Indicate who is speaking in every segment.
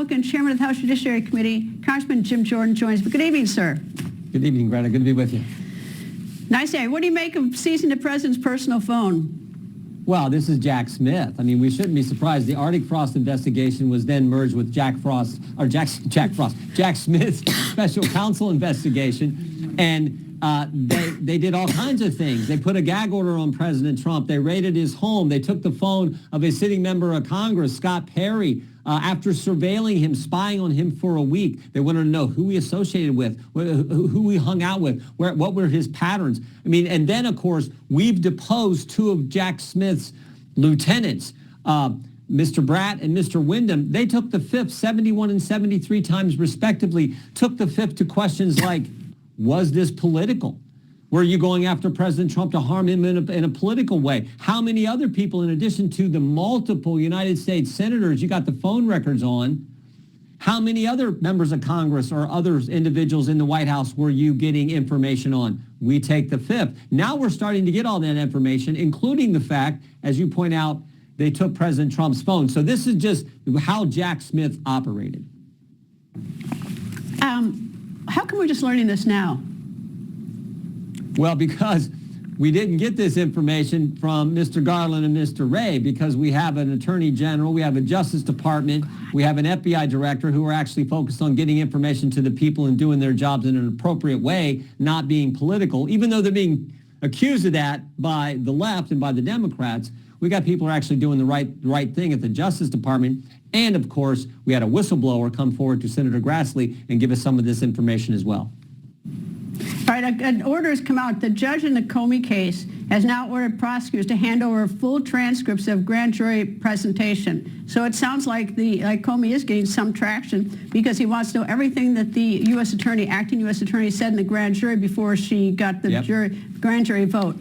Speaker 1: Republican, Chairman of the House Judiciary Committee, Congressman Jim Jordan joins me. Good evening, sir.
Speaker 2: Good evening, Greta. Good to be with you.
Speaker 1: Nice day. What do you make of seizing the president's personal phone?
Speaker 2: Well, this is Jack Smith. I mean, we shouldn't be surprised. The Arctic Frost investigation was then merged with Jack Smith's special counsel investigation, and they did all kinds of things. They put a gag order on President Trump. They raided his home. They took the phone of a sitting member of Congress, Scott Perry, after surveilling him, spying on him for a week. They wanted to know who he associated with, who he hung out with, what were his patterns. I mean, and then, of course, we've deposed two of Jack Smith's lieutenants, Mr. Bratt and Mr. Wyndham. They took the fifth 71 and 73 times, respectively, took the fifth to questions like, was this political? Were you going after President Trump to harm him in a political way? How many other people, in addition to the multiple United States senators you got the phone records on, how many other members of Congress or other individuals in the White House were you getting information on? We take the fifth. Now we're starting to get all that information, including the fact, as you point out, they took President Trump's phone. So this is just how Jack Smith operated.
Speaker 1: How come we're just learning this now?
Speaker 2: Well, because we didn't get this information from Mr. Garland and Mr. Wray, because we have an attorney general, we have a Justice Department, we have an FBI director who are actually focused on getting information to the people and doing their jobs in an appropriate way, not being political, even though they're being accused of that by the left and by the Democrats. We got people who are actually doing the right thing at the Justice Department. And, of course, we had a whistleblower come forward to Senator Grassley and give us some of this information as well.
Speaker 1: All right, an order has come out. The judge in the Comey case has now ordered prosecutors to hand over full transcripts of grand jury presentation. So it sounds like Comey is getting some traction because he wants to know everything that the U.S. attorney, acting U.S. attorney, said in the grand jury before she got the grand jury vote.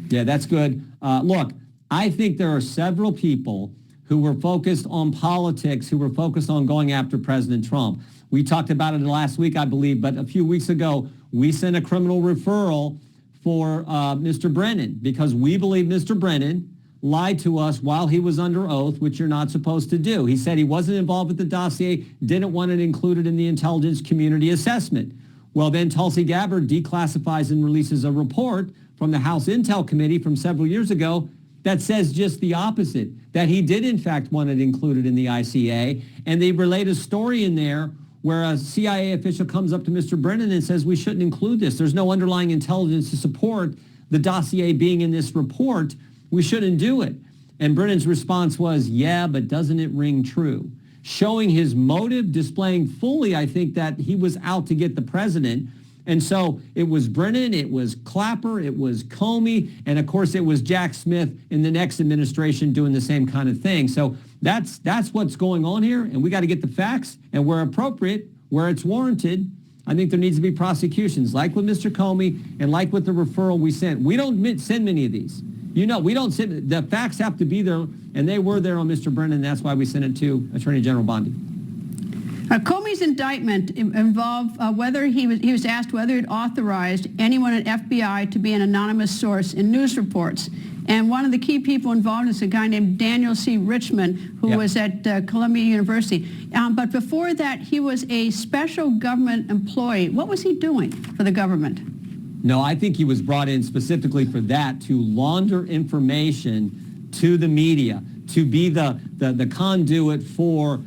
Speaker 2: Yeah, that's good. Look, I think there are several people who were focused on politics, who were focused on going after President Trump. We talked about it last week, I believe, but a few weeks ago, we sent a criminal referral for Mr. Brennan because we believe Mr. Brennan lied to us while he was under oath, which you're not supposed to do. He said he wasn't involved with the dossier, didn't want it included in the intelligence community assessment. Well, then Tulsi Gabbard declassifies and releases a report from the House Intel Committee from several years ago that says just the opposite, that he did in fact want it included in the ICA. And they relate a story in there where a CIA official comes up to Mr. Brennan and says, we shouldn't include this. There's no underlying intelligence to support the dossier being in this report. We shouldn't do it. And Brennan's response was, yeah, but doesn't it ring true? Showing his motive, displaying fully, I think, that he was out to get the president. And so it was Brennan, it was Clapper, it was Comey, and of course it was Jack Smith in the next administration doing the same kind of thing. So that's what's going on here, and we got to get the facts, and where appropriate, where it's warranted, I think there needs to be prosecutions, like with Mr. Comey and like with the referral we sent. We don't send many of these. You know, we don't send, the facts have to be there, and they were there on Mr. Brennan, and that's why we sent it to Attorney General Bondi.
Speaker 1: Comey's indictment involved whether he was asked whether it authorized anyone at FBI to be an anonymous source in news reports. And one of the key people involved is a guy named Daniel C. Richmond, who was at Columbia University. But before that, he was a special government employee. What was he doing for the government?
Speaker 2: No, I think he was brought in specifically for that, to launder information to the media, to be the conduit for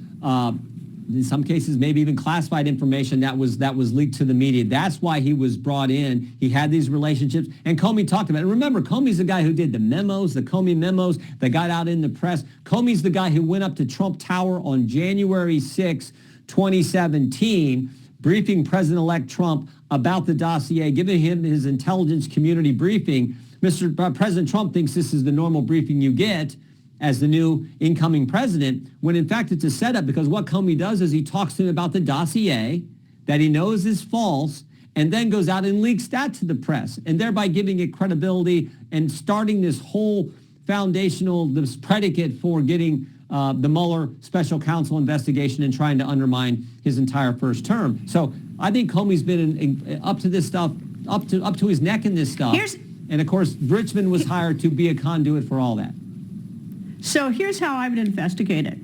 Speaker 2: in some cases, maybe even classified information that was leaked to the media. That's why he was brought in. He had these relationships, and Comey talked about it. Remember, Comey's the guy who did the memos, the Comey memos that got out in the press. Comey's the guy who went up to Trump Tower on January 6, 2017, briefing President-elect Trump about the dossier, giving him his intelligence community briefing. President Trump thinks this is the normal briefing you get as the new incoming president, when in fact it's a setup, because what Comey does is he talks to him about the dossier that he knows is false, and then goes out and leaks that to the press, and thereby giving it credibility and starting this whole this predicate for getting the Mueller special counsel investigation and trying to undermine his entire first term. So I think Comey's been up to this stuff, up to his neck in this stuff. And of course, Richmond was hired to be a conduit for all that.
Speaker 1: So here's how I would investigate it.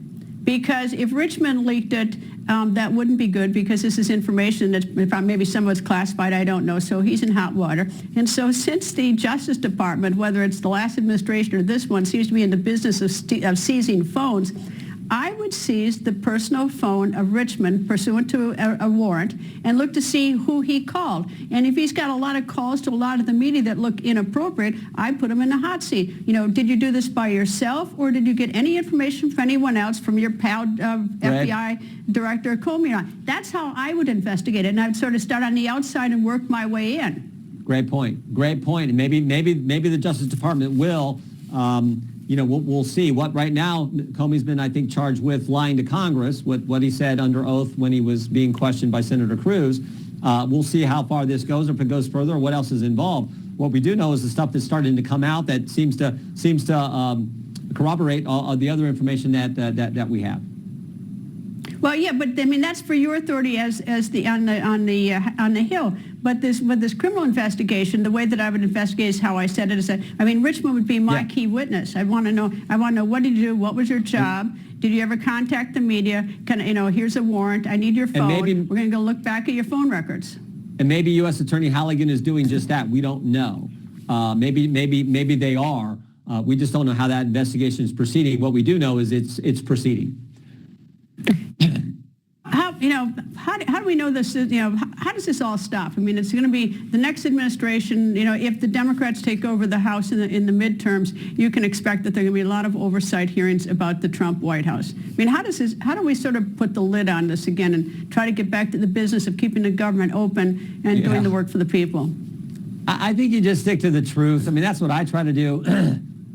Speaker 1: Because if Richmond leaked it, that wouldn't be good, because this is information that maybe some of it's classified, I don't know, so he's in hot water. And so since the Justice Department, whether it's the last administration or this one, seems to be in the business of seizing phones, I would seize the personal phone of Richmond pursuant to a warrant and look to see who he called. And if he's got a lot of calls to a lot of the media that look inappropriate, I put him in the hot seat. You know, did you do this by yourself, or did you get any information from anyone else, from your pal, FBI Director Comey? That's how I would investigate it, and I would sort of start on the outside and work my way in.
Speaker 2: Great point. Great point. And maybe the Justice Department will. You know, we'll see. What right now, Comey's been, I think, charged with lying to Congress, what he said under oath when he was being questioned by Senator Cruz. We'll see how far this goes, or if it goes further, or what else is involved. What we do know is the stuff that's starting to come out that seems to corroborate all the other information that we have.
Speaker 1: Well, yeah, but I mean that's for your authority as the on the Hill. But this criminal investigation, the way that I would investigate is how I said it. Is that, I mean, Richmond would be my key witness. I want to know what did you do? What was your job? Did you ever contact the media? Here's a warrant. I need your phone. We're going to go look back at your phone records.
Speaker 2: And maybe U.S. Attorney Halligan is doing just that. We don't know. Maybe they are. We just don't know how that investigation is proceeding. What we do know is it's proceeding.
Speaker 1: How do we know this? How does this all stop? I mean, it's going to be the next administration. If the Democrats take over the House in the midterms, you can expect that there are going to be a lot of oversight hearings about the Trump White House. I mean, how do we sort of put the lid on this again and try to get back to the business of keeping the government open and doing the work for the people?
Speaker 2: I think you just stick to the truth. I mean, that's what I try to do.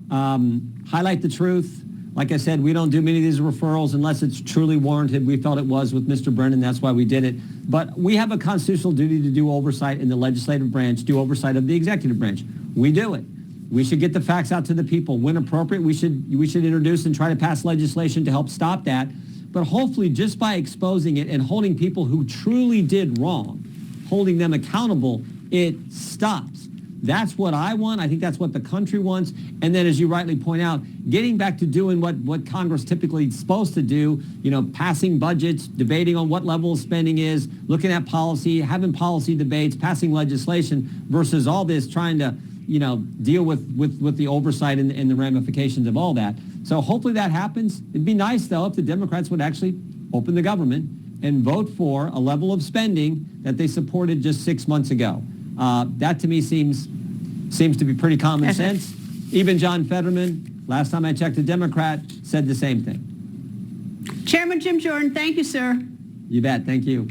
Speaker 2: Highlight the truth. Like I said, we don't do many of these referrals unless it's truly warranted. We felt it was with Mr. Brennan. That's why we did it. But we have a constitutional duty to do oversight in the legislative branch, do oversight of the executive branch. We do it. We should get the facts out to the people. When appropriate, we should introduce and try to pass legislation to help stop that. But hopefully, just by exposing it and holding people who truly did wrong, holding them accountable, it stops. That's what I want. I think that's what the country wants. And then, as you rightly point out, getting back to doing what Congress typically is supposed to do, passing budgets, debating on what level of spending is, looking at policy, having policy debates, passing legislation, versus all this trying to, deal with the oversight and the ramifications of all that. So hopefully that happens. It'd be nice, though, if the Democrats would actually open the government and vote for a level of spending that they supported just 6 months ago. That to me seems to be pretty common sense. Even John Fetterman, last time I checked, a Democrat, said the same thing.
Speaker 1: Chairman Jim Jordan, thank you, sir.
Speaker 2: You bet. Thank you.